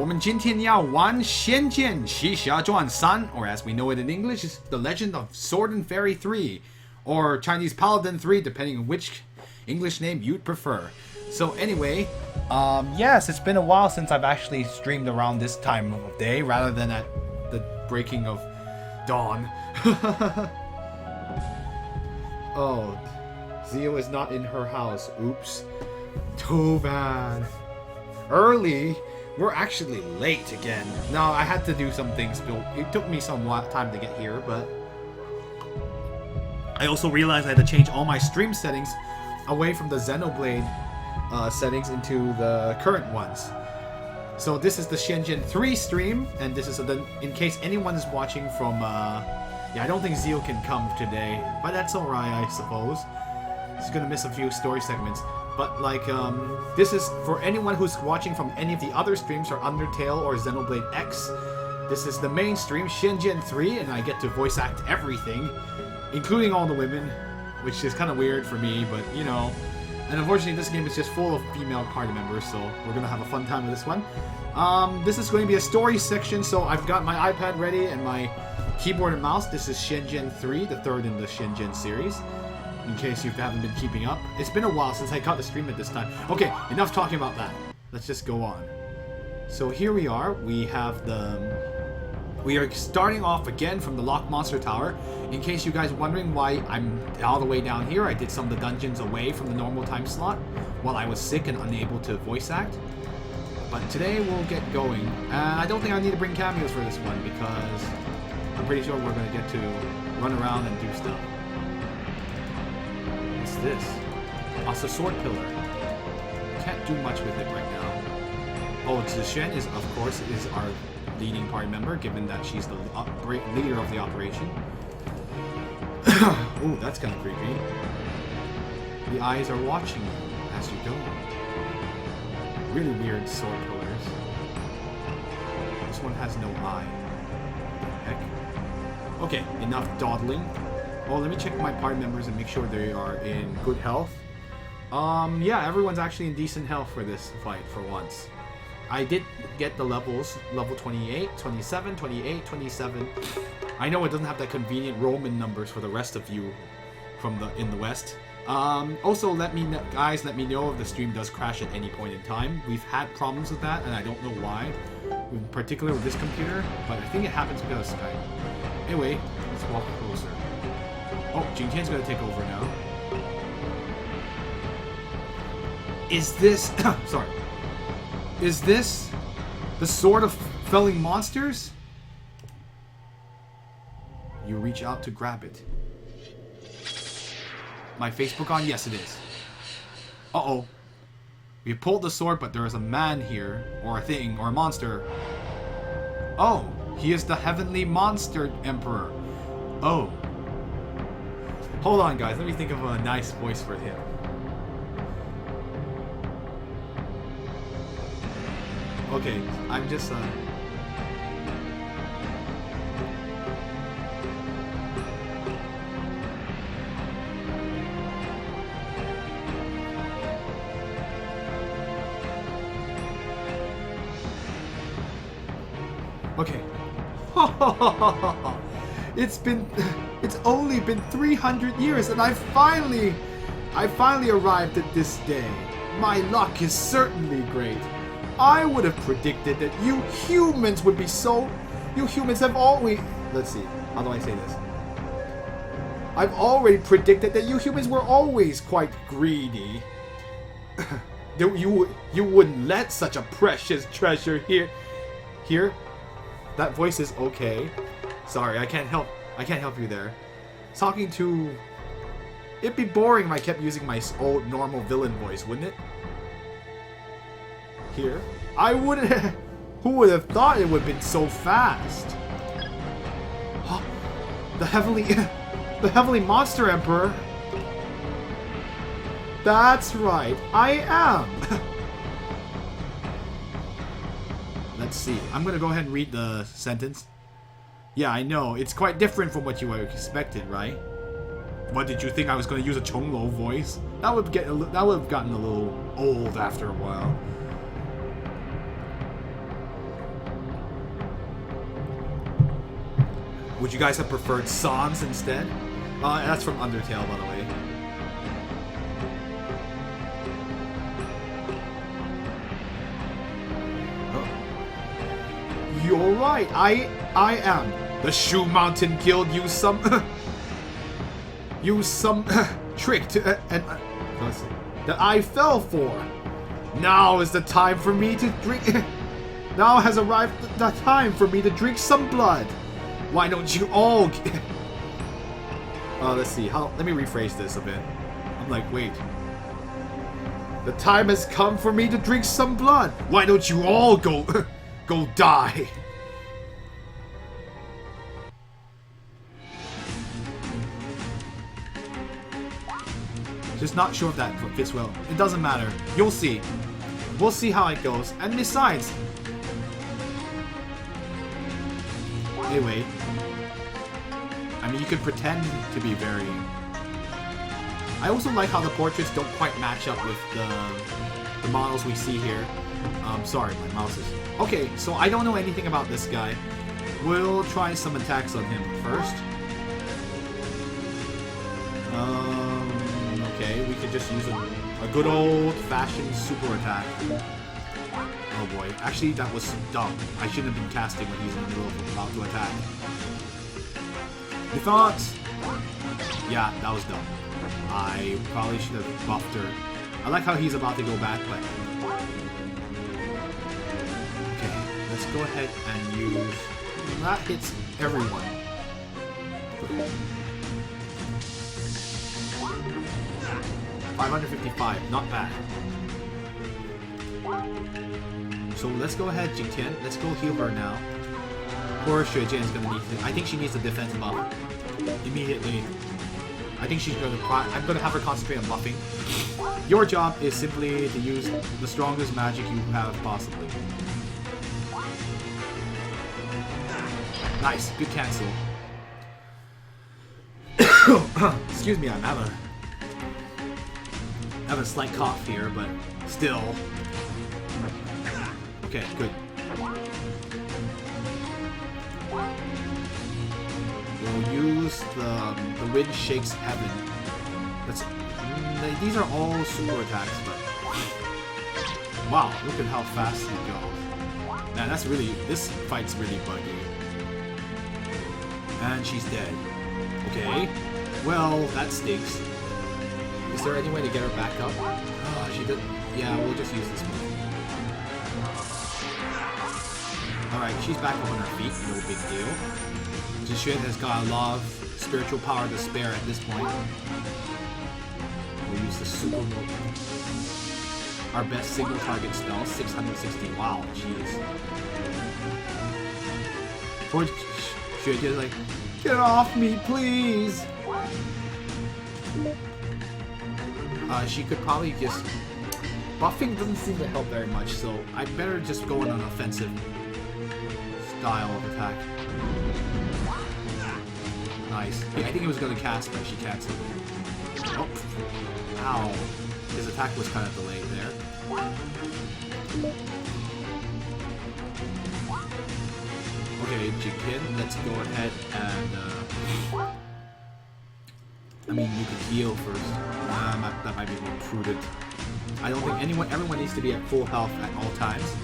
我们今天要玩《仙剑奇侠传3》or as we know it in English, is The Legend of Sword and Fairy 3, or Chinese Paladin 3, depending on which English name you'd prefer. So anyway, yes, it's been a while since I've actually streamed around this time of day rather than at the breaking of dawn. Oh, Zio is not in her house. Oops. Too bad. Early? We're actually late again. No, I had to do some things. It took me some time to get here, but I also realized I had to change all my stream settings away from the Xenoblade settings into the current ones. So this is the Shenzhen 3 stream, and this is in case anyone's watching from yeah, I don't think Zio can come today, but that's alright, I suppose. He's gonna miss a few story segments. But like, this is for anyone who's watching from any of the other streams, or Undertale or Xenoblade X. This is the main stream, Shenzhen 3, and I get to voice act everything, including all the women, which is kind of weird for me, but you know. And unfortunately, this game is just full of female party members, so we're gonna have a fun time with this one. This is going to be a story section, so I've got my iPad ready and my keyboard and mouse. This is Shenzhen 3, the third in the Shenzhen series, in case you haven't been keeping up. It's been a while since I got to stream it this time. Okay, enough talking about that. Let's just go on. So here we are. We are starting off again from the Lock Monster Tower. In case you guys are wondering why I'm all the way down here, I did some of the dungeons away from the normal time slot while I was sick and unable to voice act. But today we'll get going. I don't think I need to bring cameos for this one because I'm pretty sure we're going to get to run around and do stuff. What's this? Oh, it's a sword pillar. Can't do much with it right now. Oh, Zishen is, of course, is our leading party member, given that she's the leader of the operation. Ooh, that's kind of creepy. The eyes are watching you as you go. Really weird sword pillars. This one has no eye. What the heck? Okay, enough dawdling. Oh, let me check my party members and make sure they are in good health. Yeah, everyone's actually in decent health for this fight for once. I did get the levels, level 28, 27, 28, 27. I know it doesn't have that convenient Roman numbers for the rest of you in the West. Also, let me know if the stream does crash at any point in time. We've had problems with that, and I don't know why, in particular with this computer, but I think it happens because of Skype. Anyway, let's walk closer. Oh, Jingtian's gonna take over now. Is this... sorry. Is this the sword of felling monsters? You reach out to grab it. My Facebook on? Yes, it is. Uh-oh. We pulled the sword, but there is a man here, or a thing, or a monster. Oh, he is the Heavenly Monster Emperor. Oh. Hold on, guys. Let me think of a nice voice for him. Okay, I'm just, okay. It's only been 300 years and I finally arrived at this day. My luck is certainly great. I would have predicted that you humans would be so... You humans have always... Let's see. How do I say this? I've already predicted that you humans were always quite greedy. You wouldn't let such a precious treasure here... Here? That voice is okay. Sorry, I can't help you there. Talking to... It'd be boring if I kept using my old normal villain voice, wouldn't it? Here. I wouldn't. Who would have thought it would have been so fast? Huh? The heavenly monster emperor. That's right, I am. Let's see. I'm gonna go ahead and read the sentence. Yeah, I know. It's quite different from what you expected, right? What, did you think I was gonna use a Chonglo voice? That would have gotten a little old after a while. Would you guys have preferred Sans instead? That's from Undertale, by the way. You're right. I am. The Shoe Mountain Guild used some trick to that I fell for. Now is the time for me to drink. Now has arrived the time for me to drink some blood. Why don't you all? Let's see. Let me rephrase this a bit. I'm like, wait. The time has come for me to drink some blood. Why don't you all go die? Just not sure if that fits well. It doesn't matter. You'll see. We'll see how it goes. And besides... Anyway. I mean, you could pretend to be very... I also like how the portraits don't quite match up with the models we see here. Sorry, my mouse is... Okay, so I don't know anything about this guy. We'll try some attacks on him first. Okay, we could just use a good old-fashioned super attack. Oh boy. Actually, that was dumb. I shouldn't have been casting when he's in the middle of about to attack. You thought? Yeah, that was dumb. I probably should have buffed her. I like how he's about to go back, but... Okay, let's go ahead and use... That hits everyone. 555, not bad. So let's go ahead, Jingtian. Let's go heal her now. Poor Xuejian is gonna need to... I think she needs a defense buff. Immediately. I think she's gonna... I'm gonna have her concentrate on buffing. Your job is simply to use the strongest magic you have possibly. Nice, good cancel. Excuse me, I have a slight cough here, but still. Okay, good. We'll use the wind shakes heaven. These are all super attacks, but wow, look at how fast he goes. Man, that's really, this fight's really buggy. And she's dead. Okay, well, that stinks. Is there any way to get her back up? Oh, she did. Yeah, we'll just use this one. Alright, she's back up on her feet. No big deal. Jixuan has got a lot of spiritual power to spare at this point. We'll use the super move. Our best single target spell, 660. Wow, jeez. Poor Jixuan like, get off me, please! She could probably just... Buffing doesn't seem to help very much, so I better just go on an offensive style of attack. Nice. Yeah, I think he was going to cast, but she canceled. Oh. Ow. His attack was kind of delayed there. Okay, Jikin, let's go ahead and... I mean, you could heal first. That might be more prudent. I don't think everyone needs to be at full health at all times.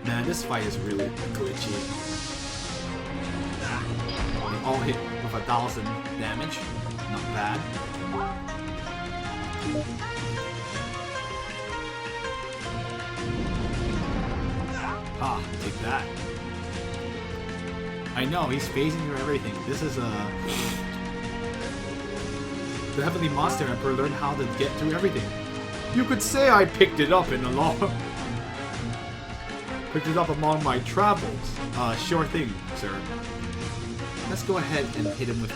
Man, this fight is really glitchy. They all hit with 1,000 damage. Not bad. Ah, take that. I know, he's phasing through everything. This is the Heavenly Monster Emperor learned how to get through everything. You could say I picked it up in the law. Picked it up among my travels. Sure thing, sir. Let's go ahead and hit him with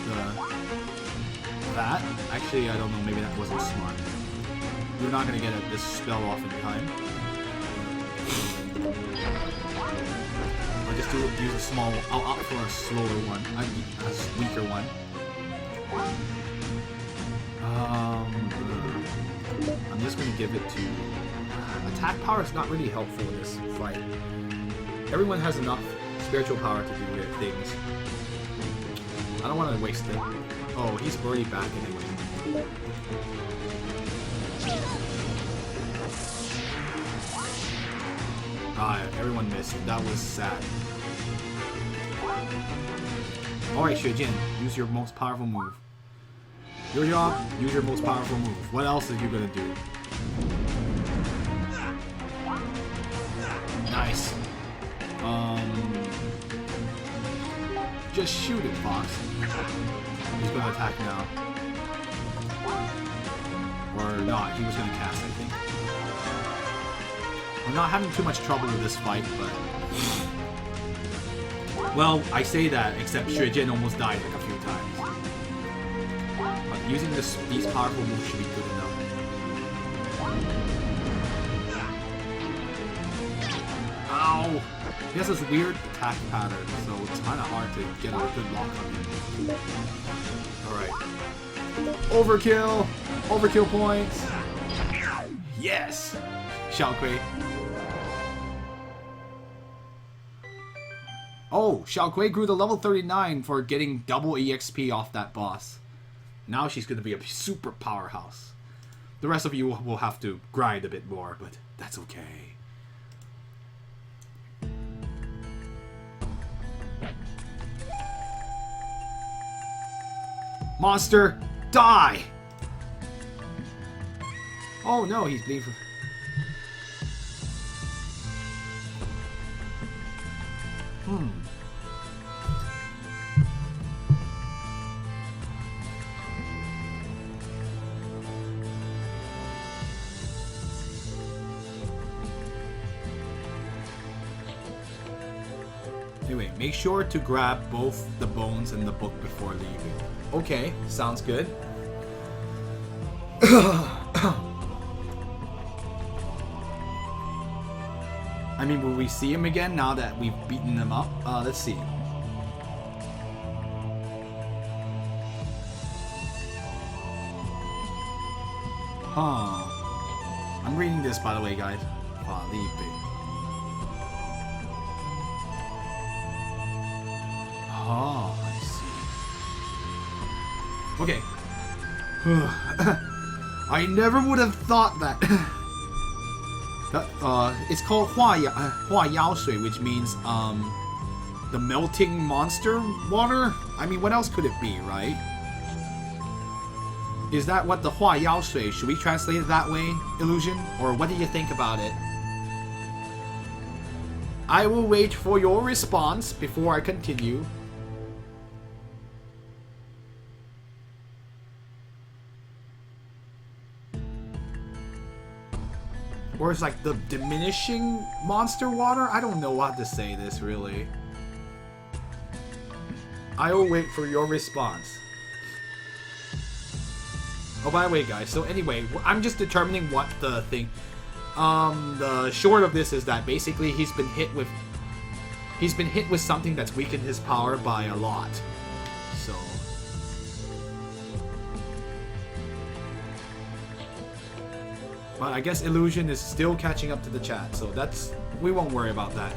that. Actually, I don't know, maybe that wasn't smart. We're not gonna get this spell off in time. I'll just use a small, I'll opt for a slower one, a weaker one. I'm just going to give it to... Attack power is not really helpful in this fight. Everyone has enough spiritual power to do weird things. I don't want to waste it. Oh, he's already back anyway. Ah, everyone missed. That was sad. Alright, Xuejin, use your most powerful move. Your job, use your most powerful move. What else are you gonna do? Nice. Just shoot it, Fox. He's gonna attack now. Or not, he was gonna cast, I think. We're not having too much trouble with this fight, but... Well, I say that, except Xuejin almost died like a few times. But using these powerful moves should be good enough. Ow! He has this weird attack pattern, so it's kind of hard to get a good lock on him. Alright. Overkill! Overkill points! Yes! Xiaokui. Oh, Xiaokui grew to level 39 for getting double EXP off that boss. Now she's going to be a super powerhouse. The rest of you will have to grind a bit more, but that's okay. Monster, die! Oh no, he's being... Anyway, make sure to grab both the bones and the book before leaving. Okay, sounds good. I mean, will we see him again now that we've beaten him up? Let's see. Huh. I'm reading this, by the way, guys. Felipe. Oh, I see. Okay. I never would have thought that. It's called Hua Yao Shui, which means the melting monster water. I mean, what else could it be, right? Is that what the Hua Yao Shui? Should we translate it that way, Illusion? Or what do you think about it? I will wait for your response before I continue. Or it's like the diminishing monster water? I don't know how to say this, really. I will wait for your response. Oh, by the way, guys, so anyway, I'm just determining what the thing... the short of this is that basically he's been hit with something that's weakened his power by a lot. So... But I guess Illusion is still catching up to the chat, so we won't worry about that.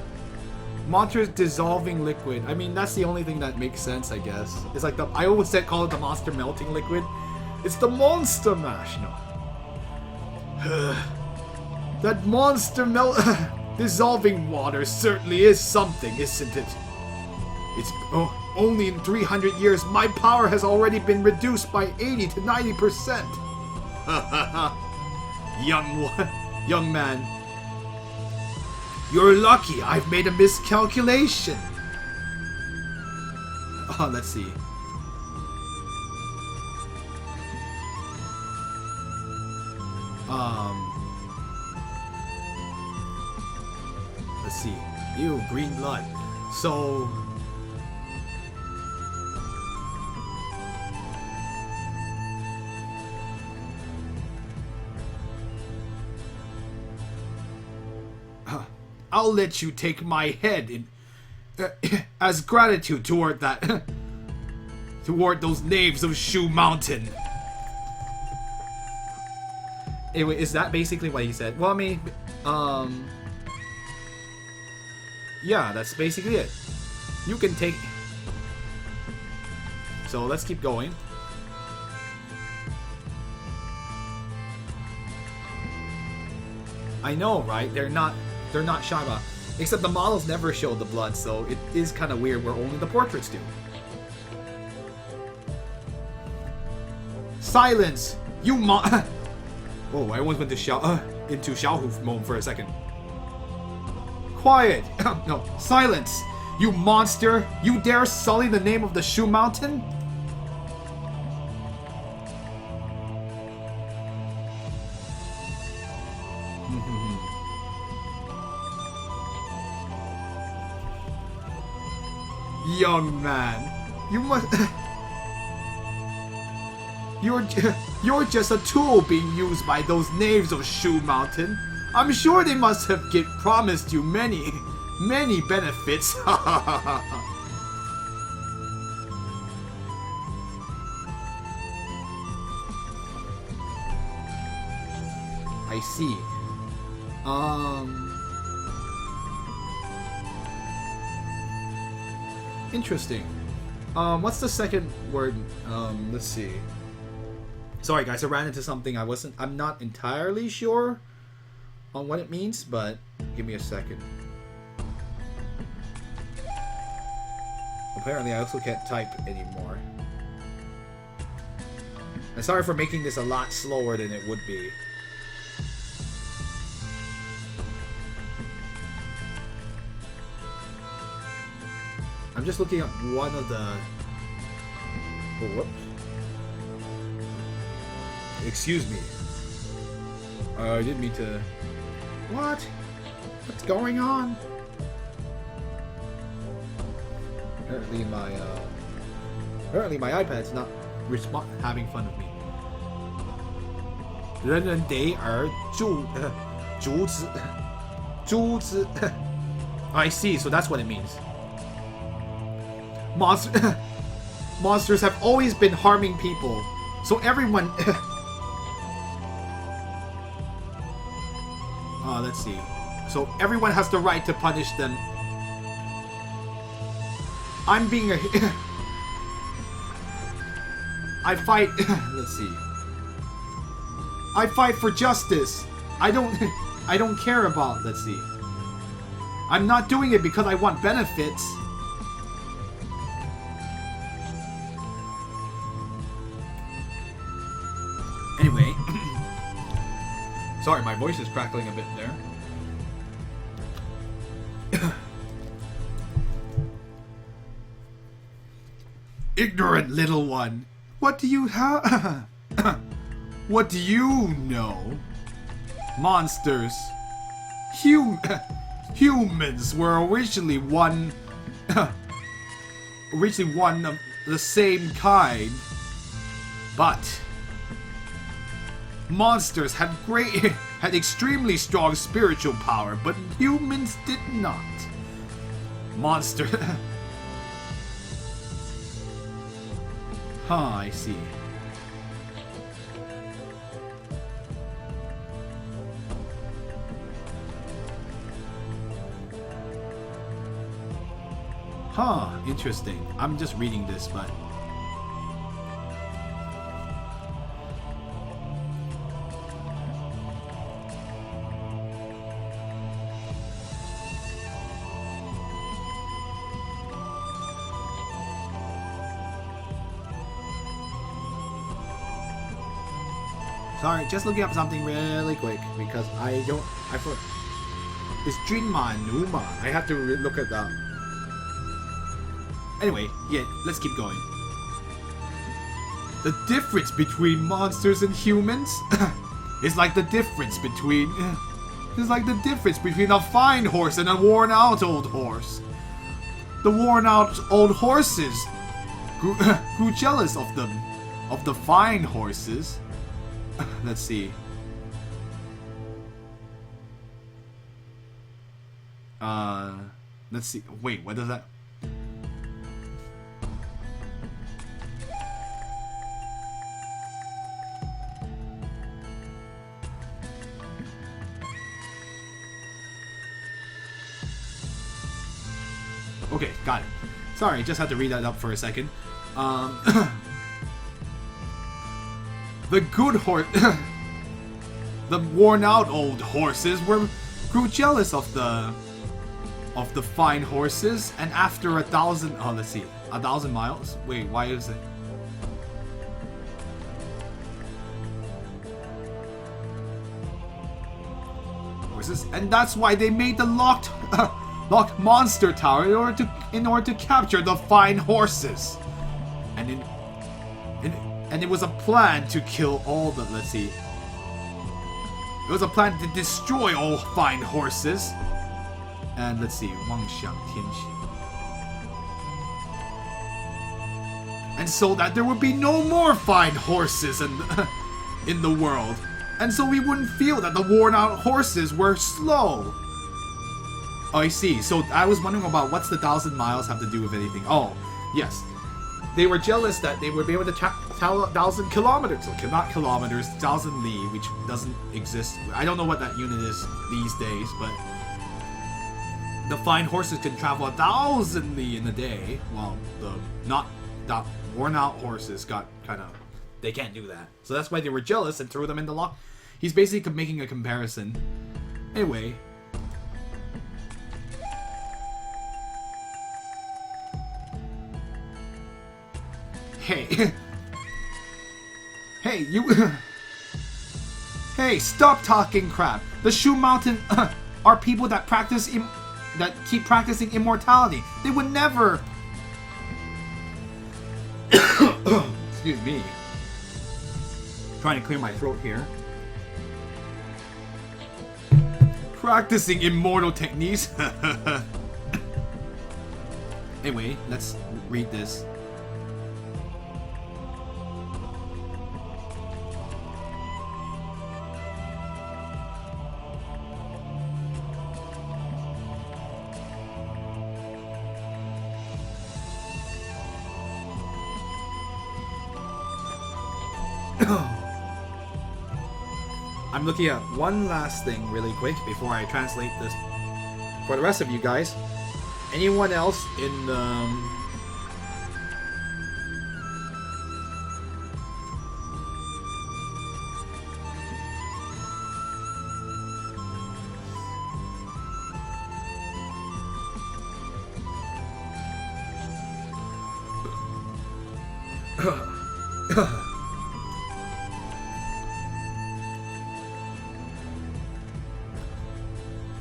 Monster's dissolving liquid. I mean, that's the only thing that makes sense, I guess. It's like I always call it the monster melting liquid. It's the monster mash, no. That monster dissolving water certainly is something, isn't it? It's only in 300 years my power has already been reduced by 80 to 90%. Young man. You're lucky I've made a miscalculation. Oh, let's see. Let's see. Ew, green blood. So... I'll let you take my head in as gratitude toward that toward those knaves of Shu Mountain. Anyway, is that basically what he said? Well, I mean, yeah, that's basically it. You can take... So let's keep going. I know, right? They're not Shaiba. Except the models never show the blood, so it is kind of weird where only the portraits do. Silence! You Oh, I almost went to into Xiaohu mode for a second. Quiet! No, silence! You monster! You dare sully the name of the Shu Mountain? Young man, you must... You're just a tool being used by those knaves of Shu Mountain. I'm sure they must have promised you many benefits. I see. Interesting. What's the second word? Let's see. Sorry guys, I ran into something I'm not entirely sure on what it means, but give me a second. Apparently I also can't type anymore. I'm sorry for making this a lot slower than it would be. I'm just looking up one of the... Oh, whoops. Excuse me. I didn't mean to... What? What's going on? Apparently my iPad's not having fun with me. 人人得而诛之 I see, so that's what it means. Monsters have always been harming people, so everyone... let's see. So everyone has the right to punish them. I'm being a... I fight... let's see. I fight for justice. I don't care about... Let's see. I'm not doing it because I want benefits. Anyway. Sorry, my voice is crackling a bit there. Ignorant little one. What do you have? What do you know? Monsters. Humans were originally one of the same kind. But monsters had extremely strong spiritual power, but humans did not. Monster. I see. Interesting. I'm just reading this, but... Sorry, just looking up something really quick, because I thought... It's Jinma and Uma. I have to look it up. Anyway, yeah, let's keep going. The difference between monsters and humans is like the difference between... It's like the difference between a fine horse and a worn-out old horse. The worn-out old horses grew jealous of the fine horses. Let's see. Let's see. Wait, what does that... Okay, got it. Sorry, just had to read that up for a second. The good horse, the worn-out old horses grew jealous of the fine horses, and after 1,000, oh, let's see, 1,000 miles. Wait, why is it? Horses, and that's why they made the locked monster tower in order to capture the fine horses, and it was a plan to kill all the, let's see, it was a plan to destroy all fine horses, and let's see, Wang Xiang Tianxi, and so that there would be no more fine horses in the world, and so we wouldn't feel that the worn-out horses were slow. Oh, I see. So I was wondering about what's the 1,000 miles have to do with anything. Oh, yes. They were jealous that they would be able to travel 1,000 kilometers. So not kilometers, 1,000 li, which doesn't exist. I don't know what that unit is these days, but the fine horses can travel 1,000 li in a day, while the worn-out horses got kind of, they can't do that. So that's why they were jealous and threw them in the lock. He's basically making a comparison. Anyway. Hey. Hey, you... Hey, stop talking crap. The Shu Mountain are people that keep practicing immortality. They would never... Excuse me. Trying to clear my throat here. Practicing immortal techniques. Anyway, let's read this. I'm looking at one last thing really quick before I translate this for the rest of you guys. Anyone else in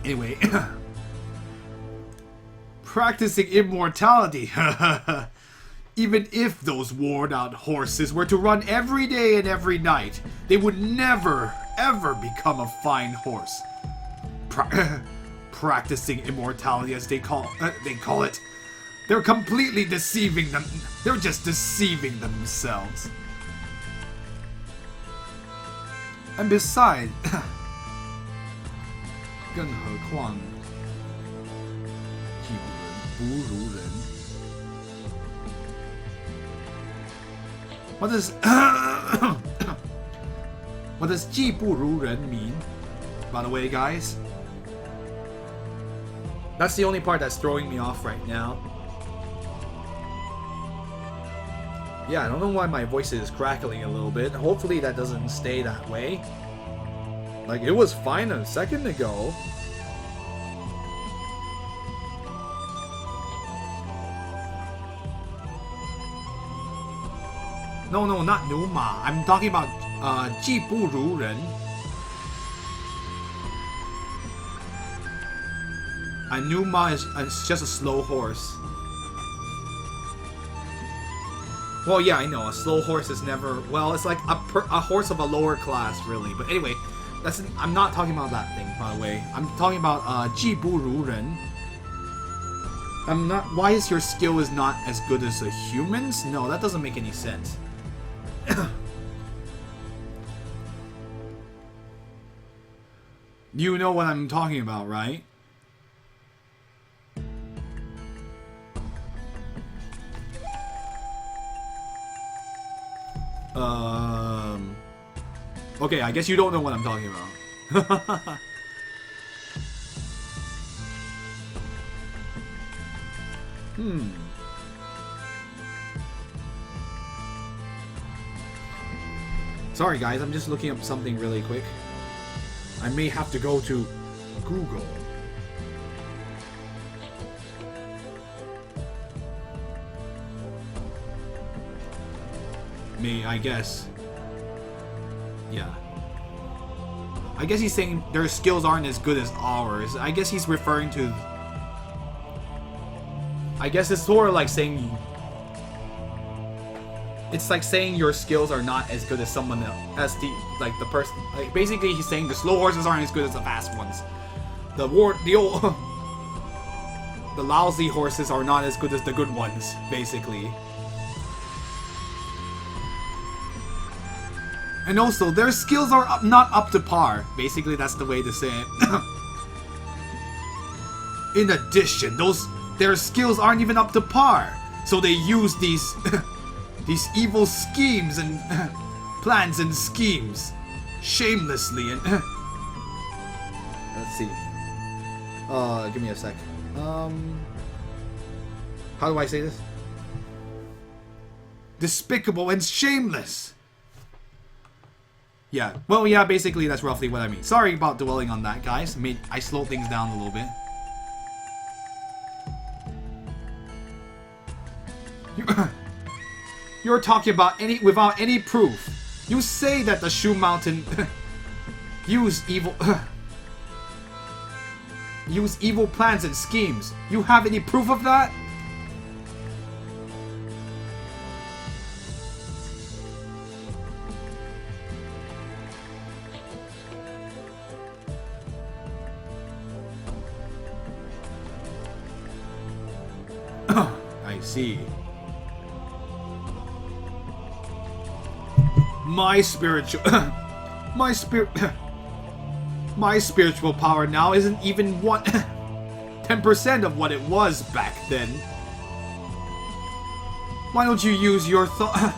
Anyway, practicing immortality. Even if those worn-out horses were to run every day and every night, they would never, ever become a fine horse. Practicing immortality, as they call it. They're completely deceiving them. They're just deceiving themselves. And besides, 更何况技不如人. What does 技不如人 mean? By the way, guys, that's the only part that's throwing me off right now. Yeah, I don't know why my voice is crackling a little bit. Hopefully that doesn't stay that way. Like, it was fine a second ago. No, not Numa. I'm talking about 技不如人. A Numa is just a slow horse. Well, yeah, I know. A slow horse is never... Well, it's like a horse of a lower class, really. But anyway, I'm not talking about that thing, by the way. I'm talking about 技不如人. I'm not... Why is your skill is not as good as a human's? No, that doesn't make any sense. You know what I'm talking about, right? Okay, I guess you don't know what I'm talking about. Sorry guys, I'm just looking up something really quick. I may have to go to Google. I guess. Yeah. I guess he's saying their skills aren't as good as ours. I guess he's referring to... I guess it's sort of like saying... It's like saying your skills are not as good as someone else. As the person... Like, basically he's saying the slow horses aren't as good as the fast ones. The lousy horses are not as good as the good ones, basically. And also, their skills are not up to par. Basically, that's the way to say it. In addition, their skills aren't even up to par. So they use these these evil schemes and plans and schemes shamelessly and let's see. Give me a sec. How do I say this? Despicable and shameless. Yeah, well, yeah, basically that's roughly what I mean. Sorry about dwelling on that, guys. I slowed things down a little bit. You're talking about without any proof. You say that the Shoe Mountain use evil plans and schemes. You have any proof of that? I see. My spiritual power now isn't even 10% of what it was back then. Why don't you use your thought?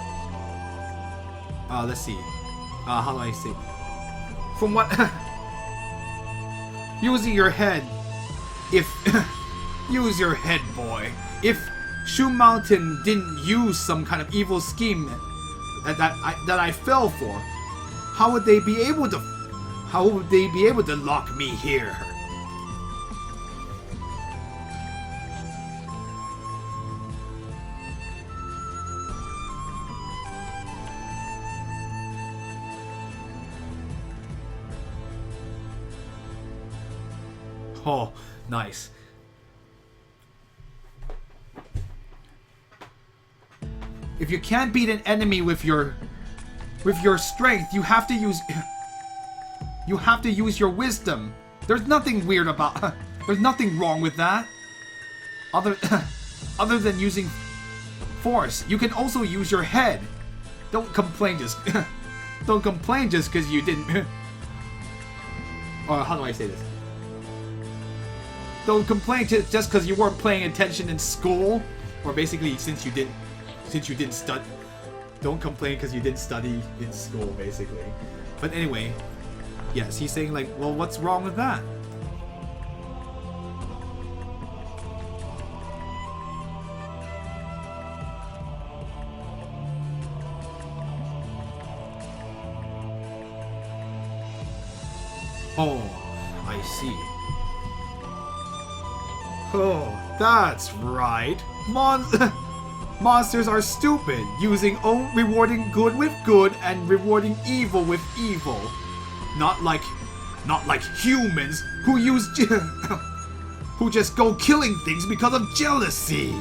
Let's see. How do I say? From what? Using your head. Use your head, boy. If Shoe Mountain didn't use some kind of evil scheme that I fell for, how would they be able to lock me here? Oh, nice. If you can't beat an enemy with your strength, you have to use your wisdom. There's nothing weird about there's nothing wrong with that. Other than using force, you can also use your head. Don't complain just because you didn't or how do I say this? Don't complain just because you weren't paying attention in school, or basically since you didn't study. Don't complain because you didn't study in school, basically. But anyway, yes, he's saying like, well, what's wrong with that? Oh, I see. Oh, that's right. Monsters are stupid, rewarding good with good and rewarding evil with evil. Not like humans who who just go killing things because of jealousy.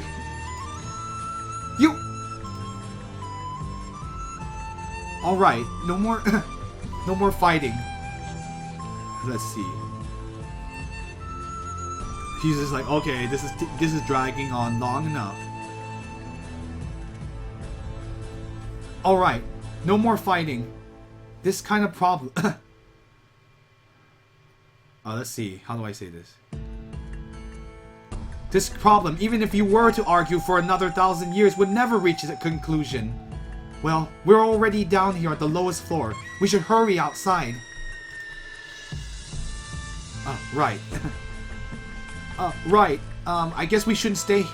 All right, no more fighting. Let's see. He's just like, okay, this is dragging on long enough. Alright, no more fighting. This kind of problem... let's see, how do I say this? This problem, even if you were to argue for another 1,000 years, would never reach a conclusion. Well, we're already down here at the lowest floor. We should hurry outside. Right. Right. I guess we shouldn't stay